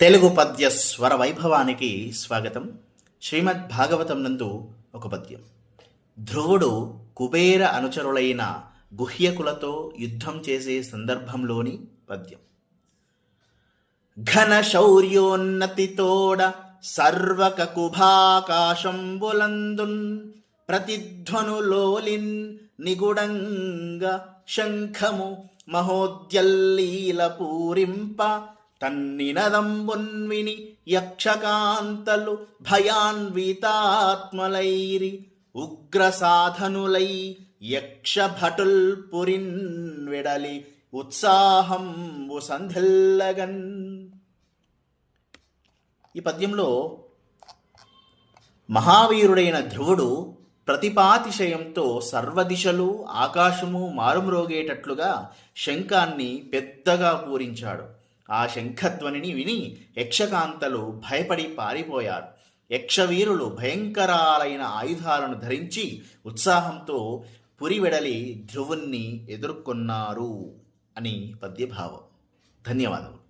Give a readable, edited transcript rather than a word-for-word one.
తెలుగు పద్య స్వర వైభవానికి స్వాగతం. శ్రీమద్ భాగవతం నందు ఒక పద్యం. ధ్రువుడు కుబేర అనుచరులైన గుహ్యకులతో యుద్ధం చేసే సందర్భంలోని పద్యం. ఘన శౌర్యోన్నతితోడ సర్వక కుభాకాశంబులందున్ ప్రతిధ్వనులోలిన్ నిగుడంగ శంఖము మహోద్యల్లీల పూరింప తన్నినదంబున్విని యక్షకాంతలు భయాన్వితాత్మలైరి ఉగ్రసాధనులై యక్షభటుల్ పురిన్ వెడలి ఉత్సాహంబు సంధిల్లగన్. ఈ పద్యంలో మహావీరుడైన ధ్రువుడు ప్రతిపాతిశయంతో సర్వదిశలు ఆకాశము మారుమ్రోగేటట్లుగా శంఖాన్ని పెద్దగా పూరించాడు. ఆ శంఖధ్వనిని విని యక్షకాంతలు భయపడి పారిపోయారు. యక్షవీరులు భయంకరాలైన ఆయుధాలను ధరించి ఉత్సాహంతో పురివెడలి ధ్రువుణ్ణి ఎదుర్కొన్నారు అని పద్యభావం. ధన్యవాదములు.